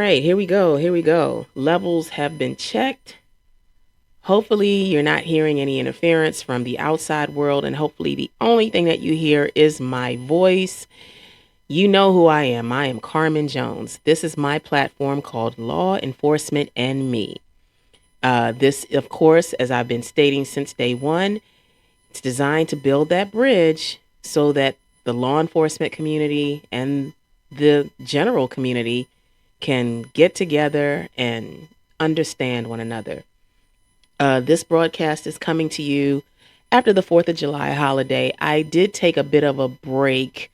right, here we go. Here we go. Levels have been checked. Hopefully, you're not hearing any interference from the outside world, and hopefully, the only thing that you hear is my voice. You know who I am. I am Carmen Jones. This is my platform called Law Enforcement and Me. This, of course, as I've been stating since day one, it's designed to build that bridge so that the law enforcement community and the general community can get together and understand one another. This broadcast is coming to you after the 4th of July holiday. I did take a bit of a break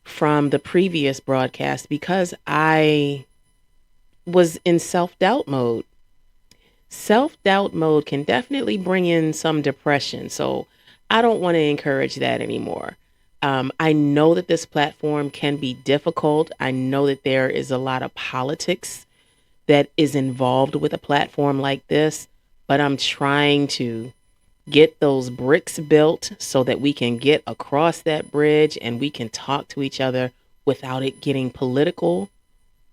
from the previous broadcast because I was in self doubt mode. Self doubt mode can definitely bring in some depression. So I don't want to encourage that anymore. I know that this platform can be difficult. I know that there is a lot of politics that is involved with a platform like this, but I'm trying to get those bricks built so that we can get across that bridge and we can talk to each other without it getting political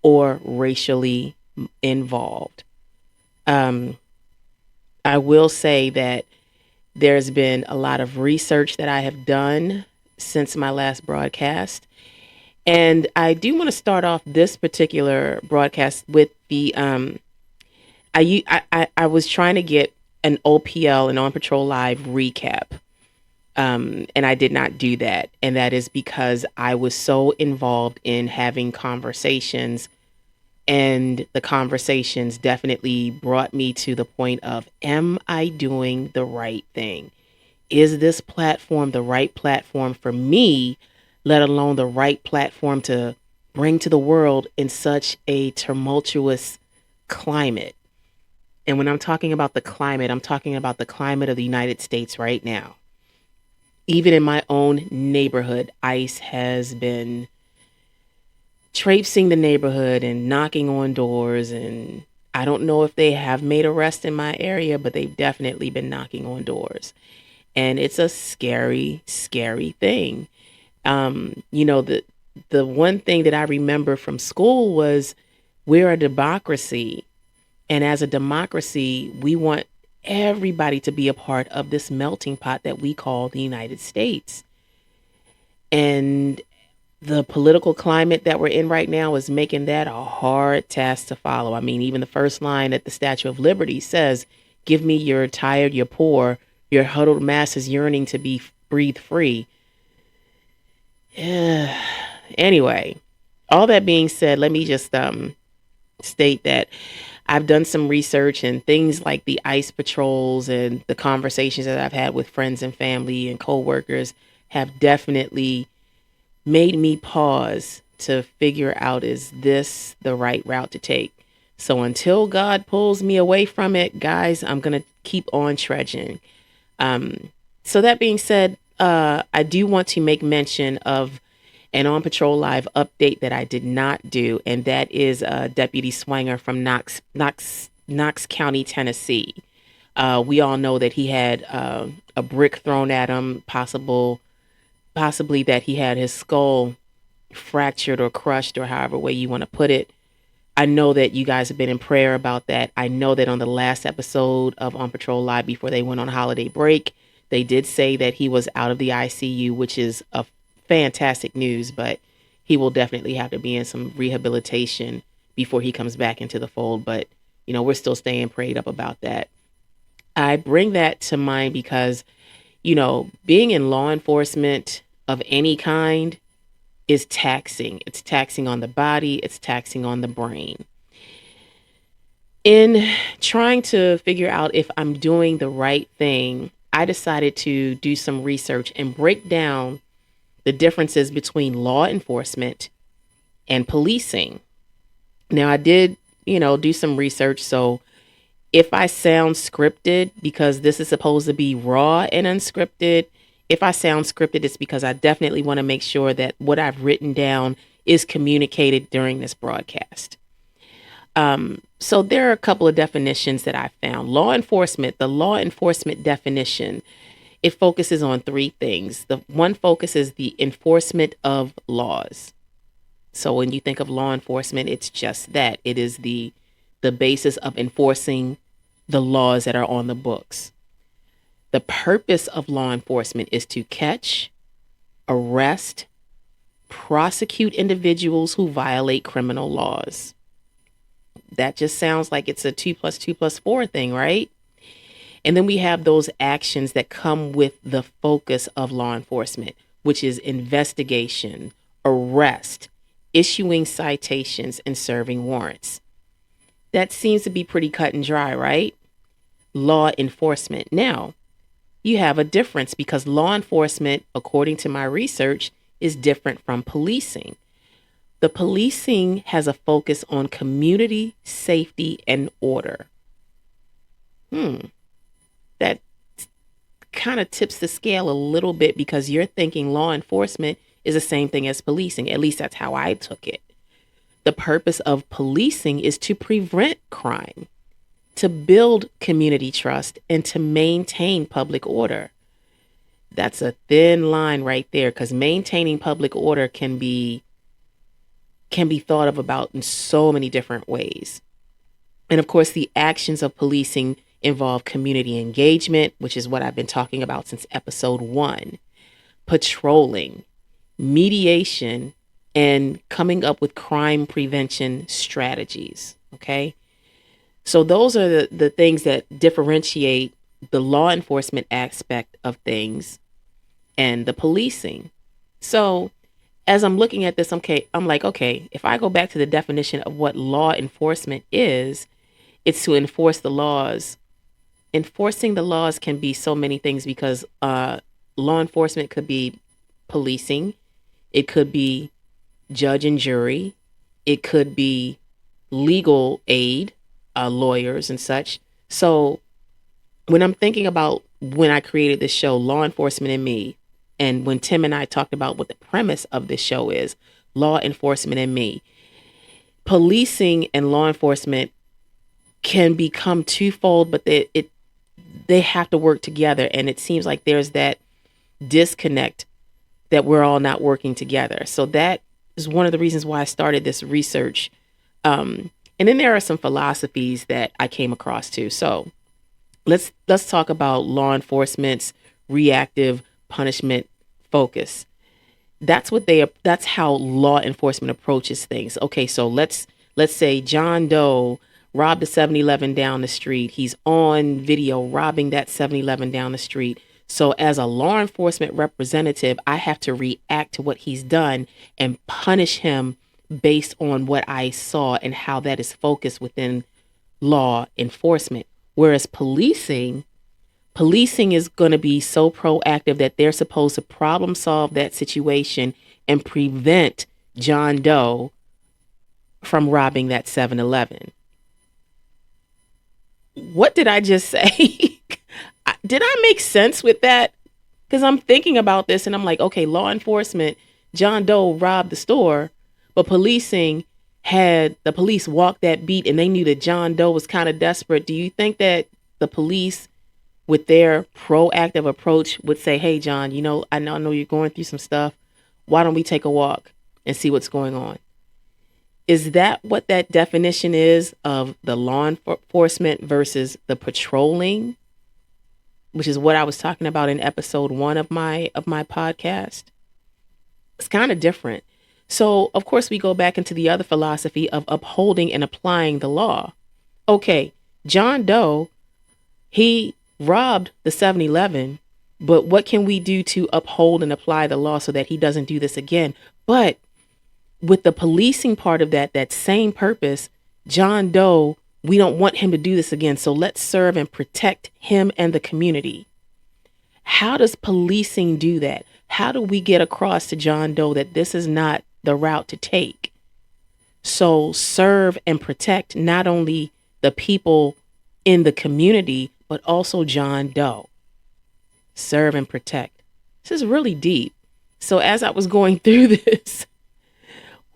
or racially involved. Um, I will say that there's been a lot of research that I have done since my last broadcast. And I do want to start off this particular broadcast with I was trying to get an OPL, an On Patrol Live recap. And I did not do that. And that is because I was so involved in having conversations, and the conversations definitely brought me to the point of, am I doing the right thing? Is this platform the right platform for me, let alone the right platform to bring to the world in such a tumultuous climate? And when I'm talking about the climate, I'm talking about the climate of the United States right now. Even in my own neighborhood, ICE has been traipsing the neighborhood and knocking on doors. And I don't know if they have made arrests in my area, but they've definitely been knocking on doors. And it's a scary, scary thing. The one thing that I remember from school was we're a democracy. And as a democracy, we want everybody to be a part of this melting pot that we call the United States. And the political climate that we're in right now is making that a hard task to follow. I mean, even the first line at the Statue of Liberty says, "Give me your tired, your poor, your huddled masses yearning to be breathe free." Anyway, all that being said, let me just state that I've done some research, and things like the ICE patrols and the conversations that I've had with friends and family and coworkers have definitely made me pause to figure out, is this the right route to take? So until God pulls me away from it, guys, I'm going to keep on trudging. So that being said, I do want to make mention of an On Patrol Live update that I did not do, and that is Deputy Swanger from Knox County, Tennessee. We all know that he had a brick thrown at him, possibly that he had his skull fractured or crushed, or however way you want to put it. I know that you guys have been in prayer about that. I know that on the last episode of On Patrol Live before they went on holiday break, they did say that he was out of the ICU, which is a fantastic news, but he will definitely have to be in some rehabilitation before he comes back into the fold. But, we're still staying prayed up about that. I bring that to mind because, being in law enforcement of any kind is taxing. It's taxing on the body. It's taxing on the brain. In trying to figure out if I'm doing the right thing, I decided to do some research and break down the differences between law enforcement and policing. Now, I did, do some research. So if I sound scripted, because this is supposed to be raw and unscripted, if I sound scripted, it's because I definitely want to make sure that what I've written down is communicated during this broadcast. So there are a couple of definitions that I found. The law enforcement definition, it focuses on three things. The one focus is the enforcement of laws. So when you think of law enforcement, it's just that. It is the basis of enforcing the laws that are on the books. The purpose of law enforcement is to catch, arrest, prosecute individuals who violate criminal laws. That just sounds like it's a 2 plus 2 plus 4 thing, right? And then we have those actions that come with the focus of law enforcement, which is investigation, arrest, issuing citations, and serving warrants. That seems to be pretty cut and dry, right? Law enforcement. Now, you have a difference because law enforcement, according to my research, is different from policing. The policing has a focus on community safety and order. That kind of tips the scale a little bit because you're thinking law enforcement is the same thing as policing. At least that's how I took it. The purpose of policing is to prevent crime, to build community trust, and to maintain public order. That's a thin line right there because maintaining public order can be thought of about in so many different ways. And of course, the actions of policing involve community engagement, which is what I've been talking about since episode 1, patrolling, mediation, and coming up with crime prevention strategies. Okay. So those are the things that differentiate the law enforcement aspect of things and the policing. So as I'm looking at this, I'm like, okay, if I go back to the definition of what law enforcement is, it's to enforce the laws. Enforcing the laws can be so many things because law enforcement could be policing. It could be judge and jury. It could be legal aid, lawyers and such. So when I'm thinking about when I created this show, Law Enforcement and Me, and when Tim and I talked about what the premise of this show is, law enforcement and me, policing and law enforcement can become twofold, but they have to work together. And it seems like there's that disconnect that we're all not working together. So that is one of the reasons why I started this research. And then there are some philosophies that I came across too. So let's talk about law enforcement's reactive punishment focus. That's how law enforcement approaches things. Okay, so let's say John Doe robbed a 7-Eleven down the street. He's on video robbing that 7-Eleven down the street. So as a law enforcement representative, I have to react to what he's done and punish him based on what I saw and how that is focused within law enforcement. Whereas policing is going to be so proactive that they're supposed to problem solve that situation and prevent John Doe from robbing that 7-Eleven. What did I just say? Did I make sense with that? Because I'm thinking about this and I'm like, okay, law enforcement, John Doe robbed the store, but policing had the police walk that beat and they knew that John Doe was kind of desperate. Do you think that the police, with their proactive approach, would say, hey, John, I know you're going through some stuff. Why don't we take a walk and see what's going on? Is that what that definition is of the law enforcement versus the patrolling, which is what I was talking about in episode 1 of my podcast? It's kind of different. So, of course, we go back into the other philosophy of upholding and applying the law. Okay, John Doe, he robbed the 7-Eleven, but what can we do to uphold and apply the law so that he doesn't do this again? But with the policing part of that same purpose, John Doe, we don't want him to do this again. So let's serve and protect him and the community. How does policing do that? How do we get across to John Doe that this is not the route to take? So serve and protect not only the people in the community, but also John Doe. Serve and protect. This is really deep. So as I was going through this,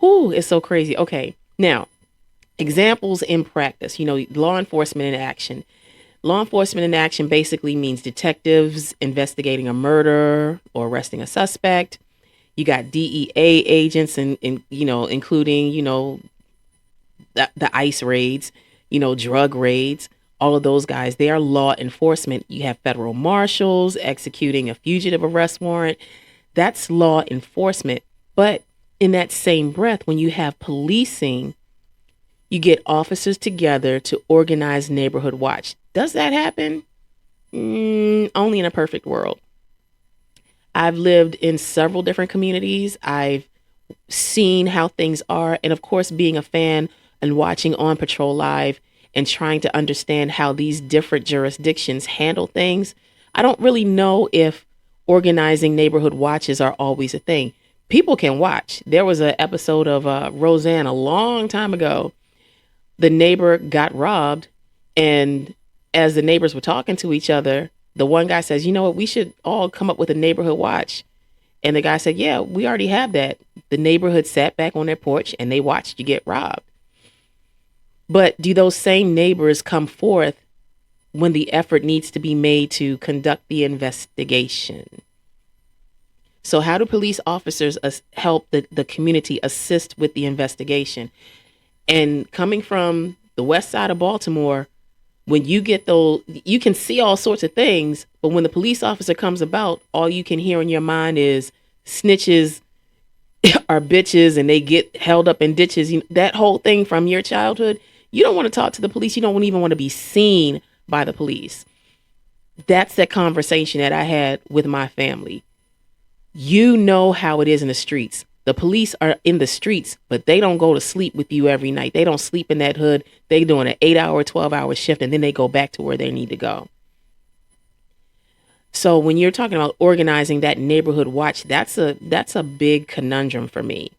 it's so crazy. Okay, now, examples in practice, law enforcement in action. Law enforcement in action basically means detectives investigating a murder or arresting a suspect, You got DEA agents and including, the ICE raids, drug raids, all of those guys. They are law enforcement. You have federal marshals executing a fugitive arrest warrant. That's law enforcement. But in that same breath, when you have policing, you get officers together to organize neighborhood watch. Does that happen? Only in a perfect world. I've lived in several different communities. I've seen how things are. And of course, being a fan and watching On Patrol Live and trying to understand how these different jurisdictions handle things, I don't really know if organizing neighborhood watches are always a thing. People can watch. There was an episode of Roseanne a long time ago. The neighbor got robbed, and as the neighbors were talking to each other, the one guy says, "You know what? We should all come up with a neighborhood watch." And the guy said, "Yeah, we already have that." The neighborhood sat back on their porch and they watched you get robbed. But do those same neighbors come forth when the effort needs to be made to conduct the investigation? So how do police officers help the community assist with the investigation? And coming from the west side of Baltimore, when you get those, you can see all sorts of things, but when the police officer comes about, all you can hear in your mind is snitches are bitches and they get held up in ditches. That whole thing from your childhood, you don't want to talk to the police. You don't even want to be seen by the police. That's that conversation that I had with my family. You know how it is in the streets. The police are in the streets, but they don't go to sleep with you every night. They don't sleep in that hood. They doing an 8-hour, 12-hour shift, and then they go back to where they need to go. So when you're talking about organizing that neighborhood watch, that's a big conundrum for me.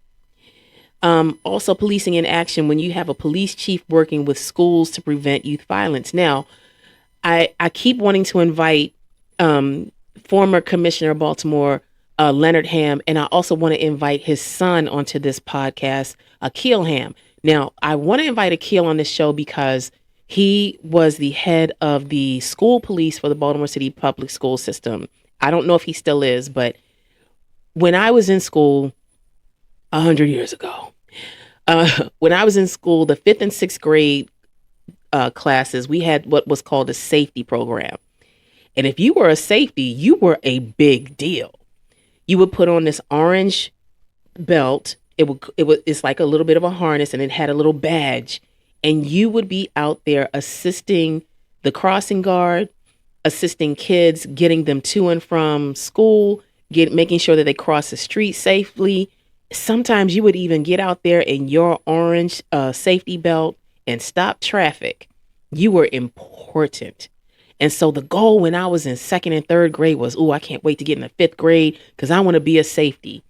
Also, policing in action, when you have a police chief working with schools to prevent youth violence. Now, I keep wanting to invite former Commissioner of Baltimore, Leonard Ham, and I also want to invite his son onto this podcast, Akil Ham. Now, I want to invite Akil on this show because he was the head of the school police for the Baltimore City public school system. I don't know if he still is, but when I was in school 100 years ago, when I was in school, the 5th and 6th grade classes, we had what was called a safety program. And if you were a safety, you were a big deal. You would put on this orange belt. It's like a little bit of a harness, and it had a little badge. And you would be out there assisting the crossing guard, assisting kids, getting them to and from school, making sure that they cross the street safely. Sometimes you would even get out there in your orange safety belt and stop traffic. You were important. And so the goal when I was in 2nd and 3rd grade was, I can't wait to get in the 5th grade because I want to be a safety.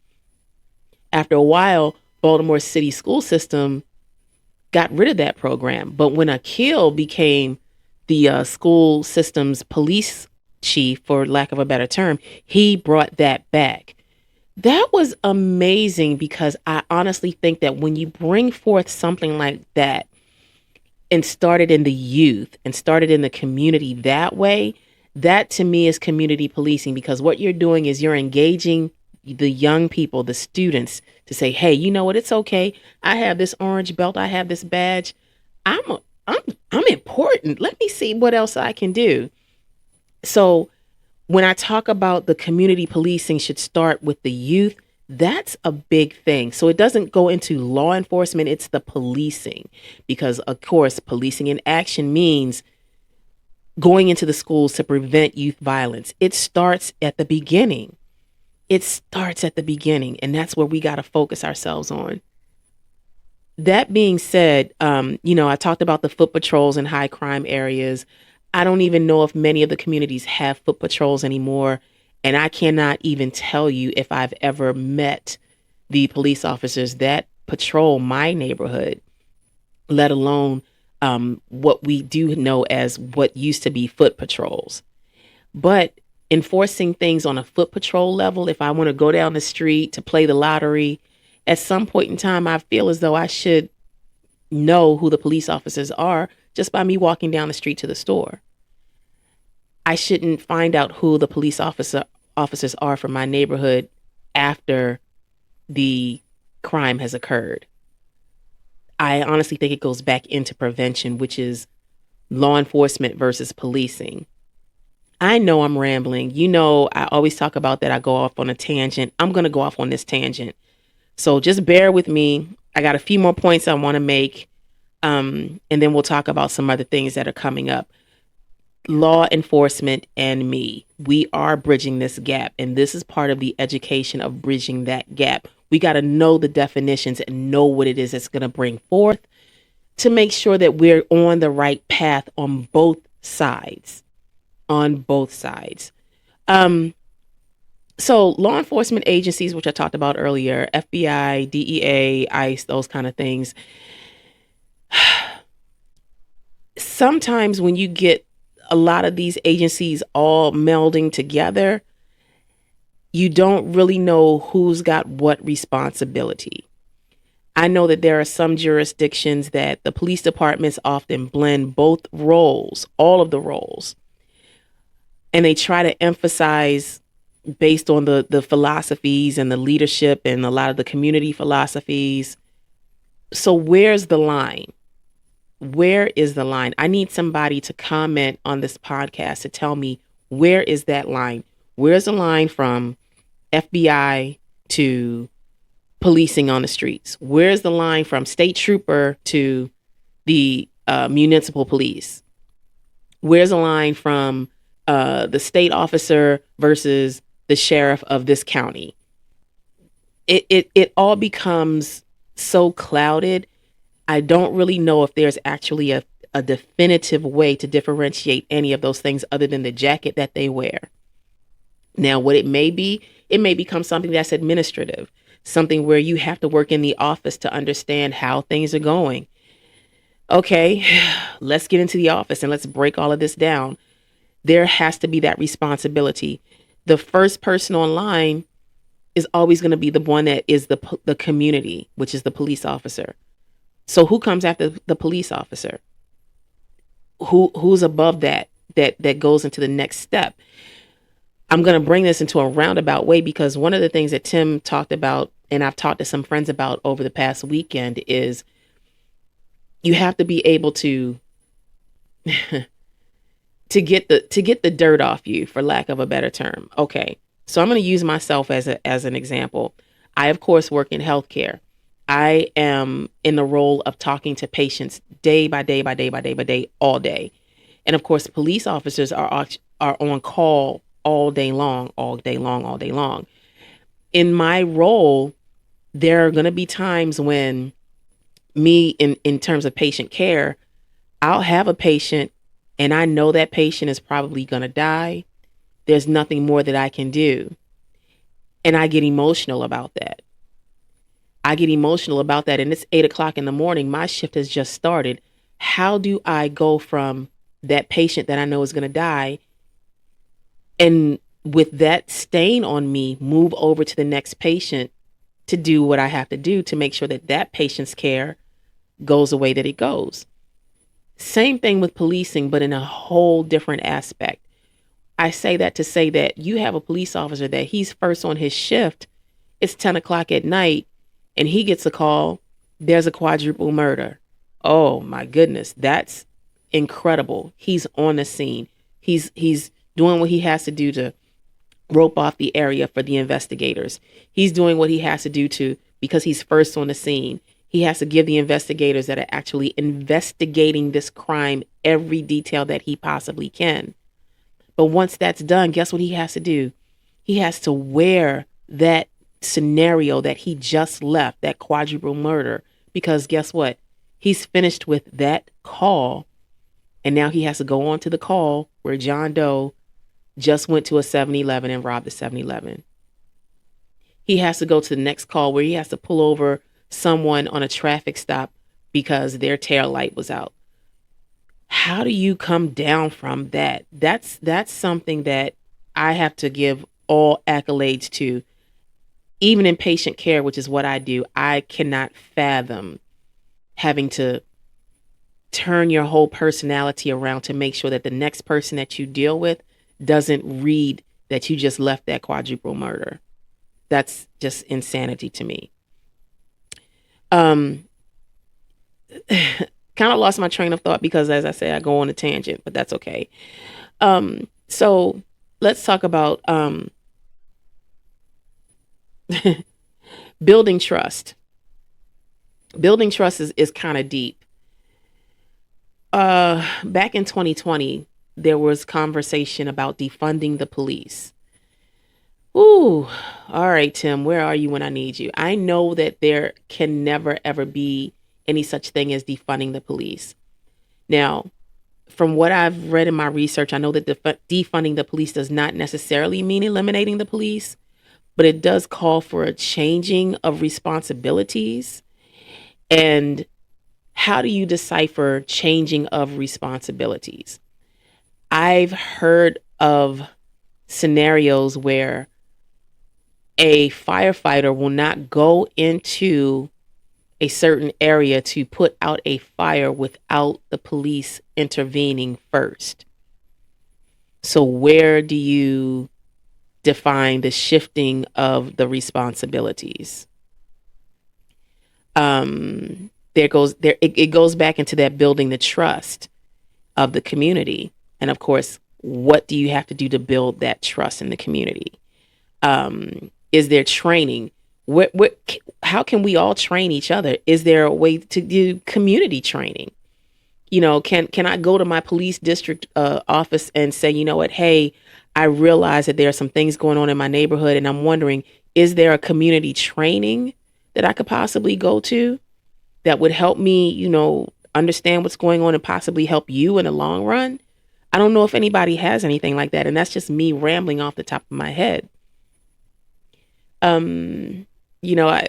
After a while, Baltimore City school system got rid of that program. But when Akil became the school system's police chief, for lack of a better term, he brought that back. That was amazing because I honestly think that when you bring forth something like that and started in the youth and started in the community that way, that to me is community policing, because what you're doing is you're engaging the young people, the students, to say, hey, you know what? It's okay. I have this orange belt. I have this badge. I'm important. Let me see what else I can do. So when I talk about the community policing should start with the youth, that's a big thing. So it doesn't go into law enforcement. It's the policing, because of course, policing in action means going into the schools to prevent youth violence. It starts at the beginning. And that's where we got to focus ourselves on. That being said, I talked about the foot patrols in high crime areas. I don't even know if many of the communities have foot patrols anymore. And I cannot even tell you if I've ever met the police officers that patrol my neighborhood, let alone what we do know as what used to be foot patrols. But enforcing things on a foot patrol level, if I want to go down the street to play the lottery, at some point in time, I feel as though I should know who the police officers are just by me walking down the street to the store. I shouldn't find out who the police officers are from my neighborhood after the crime has occurred. I honestly think it goes back into prevention, which is law enforcement versus policing. I know I'm rambling. I always talk about that. I go off on a tangent. I'm going to go off on this tangent. So just bear with me. I got a few more points I want to make. And then we'll talk about some other things that are coming up. Law enforcement and me, we are bridging this gap. And this is part of the education of bridging that gap. We got to know the definitions and know what it is that's going to bring forth to make sure that we're on the right path on both sides. On both sides. Um, so law enforcement agencies, which I talked about earlier, FBI, DEA, ICE, those kind of things. Sometimes when you get a lot of these agencies all melding together, you don't really know who's got what responsibility. I know that there are some jurisdictions that the police departments often blend both roles, all of the roles, and they try to emphasize based on the philosophies and the leadership and a lot of the community philosophies. So where's the line? Where is the line? I need somebody to comment on this podcast to tell me, where is that line? Where's the line from FBI to policing on the streets? Where's the line from state trooper to the municipal police? Where's the line from the state officer versus the sheriff of this county? It all becomes so clouded. I don't really know if there's actually a definitive way to differentiate any of those things other than the jacket that they wear. Now, what it may become something that's administrative, something where you have to work in the office to understand how things are going. Okay, let's get into the office and let's break all of this down. There has to be that responsibility. The first person online is always going to be the one that is the community, which is the police officer. So who comes after the police officer? Who's above that goes into the next step? I'm going to bring this into a roundabout way because one of the things that Tim talked about, and I've talked to some friends about over the past weekend, is you have to be able to to get the dirt off you, for lack of a better term. Okay, so I'm going to use myself as an example. I of course work in healthcare. I am in the role of talking to patients day by day by day by day by day all day, and of course police officers are on call all day long, all day long, all day long. In my role, there are going to be times when me, in terms of patient care, I'll have a patient and I know that patient is probably going to die. There's nothing more that I can do. And I get emotional about that. And it's 8 o'clock in the morning. My shift has just started. How do I go from that patient that I know is going to die and with that stain on me, move over to the next patient to do what I have to do to make sure that that patient's care goes the way that it goes? Same thing with policing, but in a whole different aspect. I say that to say that you have a police officer that he's first on his shift. It's 10 o'clock at night and he gets a call. There's a quadruple murder. Oh my goodness. That's incredible. He's on the scene. He's doing what he has to do to rope off the area for the investigators. He's doing what he has to do because he's first on the scene. He has to give the investigators that are actually investigating this crime every detail that he possibly can. But once that's done, guess what he has to do? He has to wear that scenario that he just left, that quadruple murder, because guess what? He's finished with that call. And now he has to go on to the call where John Doe just went to a 7-Eleven and robbed the 7-Eleven. He has to go to the next call where he has to pull over someone on a traffic stop because their tail light was out. How do you come down from that? That's something that I have to give all accolades to. Even in patient care, which is what I do, I cannot fathom having to turn your whole personality around to make sure that the next person that you deal with doesn't read that you just left that quadruple murder. That's just insanity to me. Um, kind of lost my train of thought because, as I say, I go on a tangent, but that's okay. So let's talk about building trust. Building trust is kind of deep. Back in 2020, there was conversation about defunding the police. Ooh, all right, Tim, where are you when I need you? I know that there can never ever be any such thing as defunding the police. Now, from what I've read in my research, I know that defunding the police does not necessarily mean eliminating the police, but it does call for a changing of responsibilities. And how do you decipher changing of responsibilities? I've heard of scenarios where a firefighter will not go into a certain area to put out a fire without the police intervening first. So, where do you define the shifting of the responsibilities? It goes back into that building the trust of the community, and of course, what do you have to do to build that trust in the community? Is there training? How can we all train each other? Is there a way to do community training? Can I go to my police district office and say, you know what, hey, I realize that there are some things going on in my neighborhood, and I'm wondering, is there a community training that I could possibly go to that would help me, understand what's going on and possibly help you in the long run? I don't know if anybody has anything like that, and that's just me rambling off the top of my head. Um, I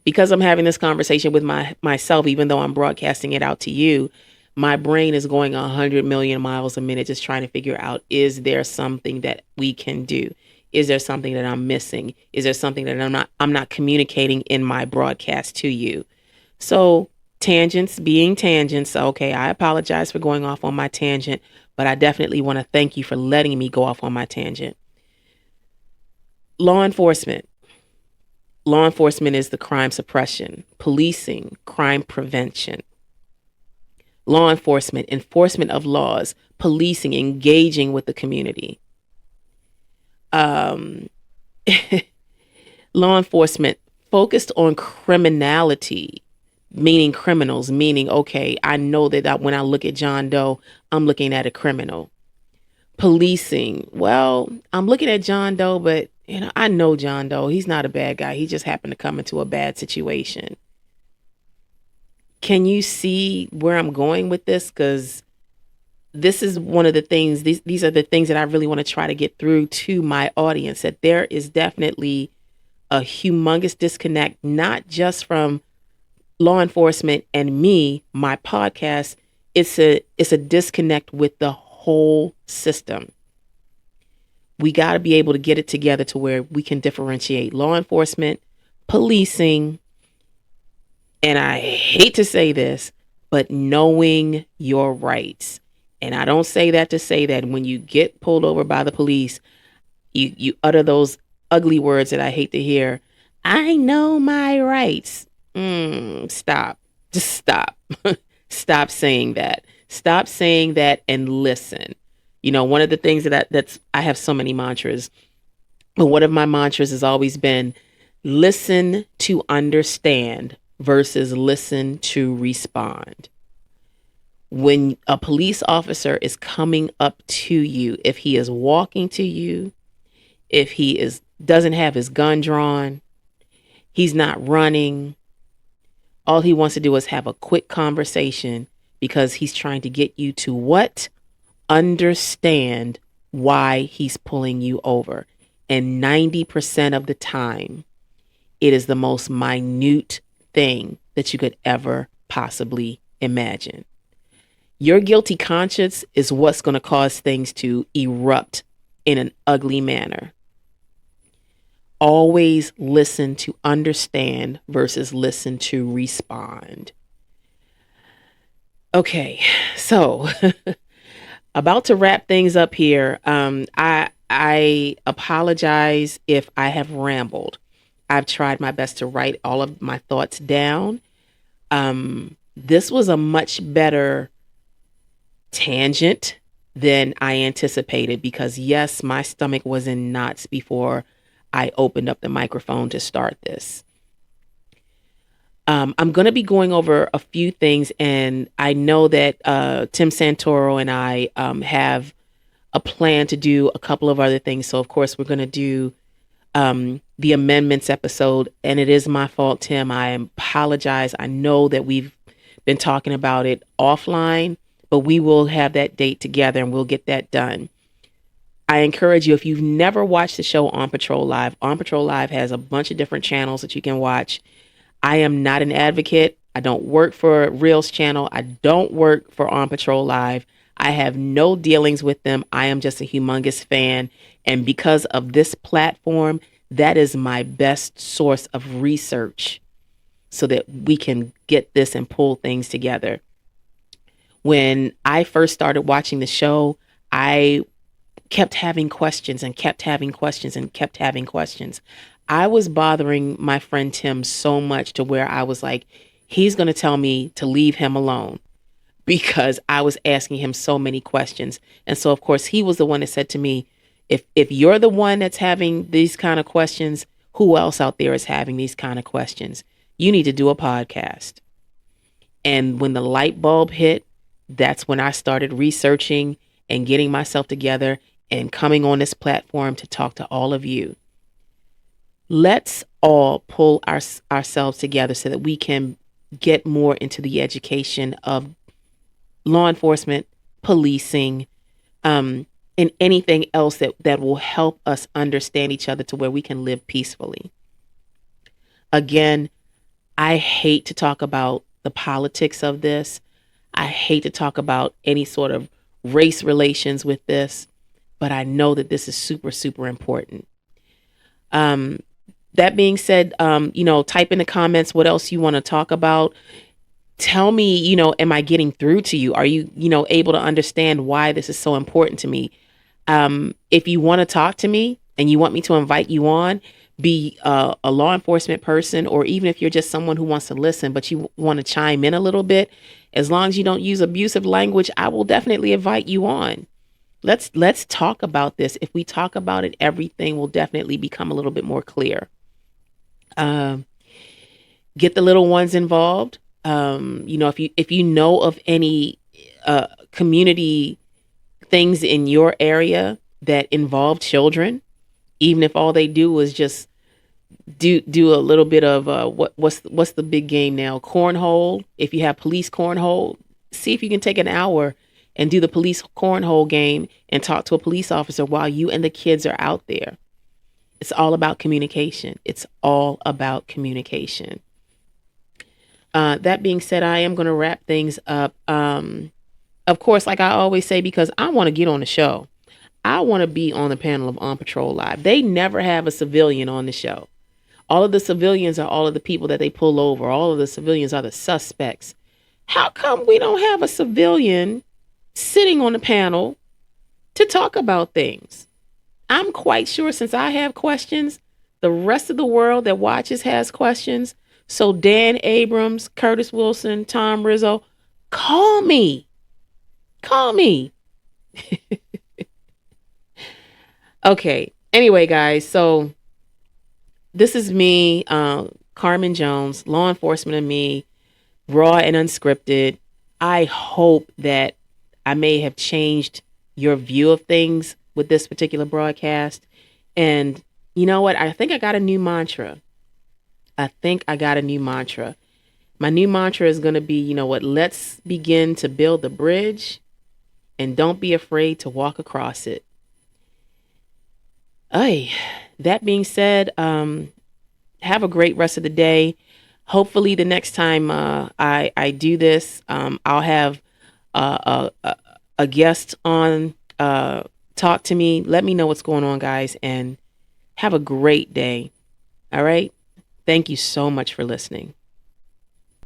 because I'm having this conversation with myself, even though I'm broadcasting it out to you, my brain is going 100 million miles a minute, just trying to figure out: is there something that we can do? Is there something that I'm missing? Is there something that I'm not communicating in my broadcast to you? So tangents being tangents. Okay, I apologize for going off on my tangent, but I definitely want to thank you for letting me go off on my tangent. Law enforcement. Law enforcement is the crime suppression, policing, crime prevention. Law enforcement, enforcement of laws, policing, engaging with the community. Um, Law enforcement focused on criminality, meaning criminals, meaning, okay, I know that when I look at John Doe, I'm looking at a criminal. Policing, well, I'm looking at John Doe, but I know John Doe. He's not a bad guy. He just happened to come into a bad situation. Can you see where I'm going with this? Because this is one of the things, these are the things that I really want to try to get through to my audience, that there is definitely a humongous disconnect, not just from law enforcement and me, my podcast. It's a disconnect with the whole system. We got to be able to get it together to where we can differentiate law enforcement, policing, and I hate to say this, but knowing your rights. And I don't say that to say that when you get pulled over by the police, you utter those ugly words that I hate to hear. I know my rights. Stop. Just stop. Stop saying that. Stop saying that and listen. One of the things that's I have so many mantras, but one of my mantras has always been listen to understand versus listen to respond. When a police officer is coming up to you, if he is walking to you, if he doesn't have his gun drawn, he's not running, all he wants to do is have a quick conversation because he's trying to get you to what? Understand why he's pulling you over. And 90% of the time, it is the most minute thing that you could ever possibly imagine. Your guilty conscience is what's going to cause things to erupt in an ugly manner. Always listen to understand versus listen to respond. Okay, so about to wrap things up here. I apologize if I have rambled. I've tried my best to write all of my thoughts down. This was a much better tangent than I anticipated because, yes, my stomach was in knots before I opened up the microphone to start this. I'm going to be going over a few things, and I know that Tim Santoro and I have a plan to do a couple of other things. So, of course, we're going to do the amendments episode, and it is my fault, Tim. I apologize. I know that we've been talking about it offline, but we will have that date together and we'll get that done. I encourage you, if you've never watched the show On Patrol Live has a bunch of different channels that you can watch. I am not an advocate. I don't work for Reels channel. I don't work for On Patrol Live. I have no dealings with them. I am just a humongous fan. And because of this platform, that is my best source of research so that we can get this and pull things together. When I first started watching the show, I kept having questions and kept having questions and kept having questions. I was bothering my friend Tim so much to where I was like, he's going to tell me to leave him alone because I was asking him so many questions. And so, of course, he was the one that said to me, if you're the one that's having these kind of questions, who else out there is having these kind of questions? You need to do a podcast. And when the light bulb hit, that's when I started researching and getting myself together and coming on this platform to talk to all of you. Let's all pull ourselves together so that we can get more into the education of law enforcement, policing, and anything else that will help us understand each other to where we can live peacefully. Again, I hate to talk about the politics of this. I hate to talk about any sort of race relations with this, but I know that this is super, super important. That being said, type in the comments what else you want to talk about. Tell me, am I getting through to you? Are you, able to understand why this is so important to me? If you want to talk to me and you want me to invite you on, be a law enforcement person, or even if you're just someone who wants to listen, but you want to chime in a little bit, as long as you don't use abusive language, I will definitely invite you on. Let's talk about this. If we talk about it, everything will definitely become a little bit more clear. Get the little ones involved. If you know of any community things in your area that involve children, even if all they do is just do a little bit of what's the big game now? Cornhole. If you have police cornhole, see if you can take an hour and do the police cornhole game and talk to a police officer while you and the kids are out there. It's all about communication. It's all about communication. That being said, I am going to wrap things up. Of course, like I always say, because I want to get on the show. I want to be on the panel of On Patrol Live. They never have a civilian on the show. All of the civilians are all of the people that they pull over. All of the civilians are the suspects. How come we don't have a civilian sitting on the panel to talk about things? I'm quite sure since I have questions, the rest of the world that watches has questions. So Dan Abrams, Curtis Wilson, Tom Rizzo, call me. Call me. Okay. Anyway, guys, so this is me, Carmen Jones, law enforcement and me, raw and unscripted. I hope that I may have changed your view of things with this particular broadcast. And you know what? I think I got a new mantra. My new mantra is going to be, let's begin to build the bridge and don't be afraid to walk across it. That being said, have a great rest of the day. Hopefully the next time I do this, I'll have a guest on, talk to me. Let me know what's going on, guys, and have a great day. All right. Thank you so much for listening.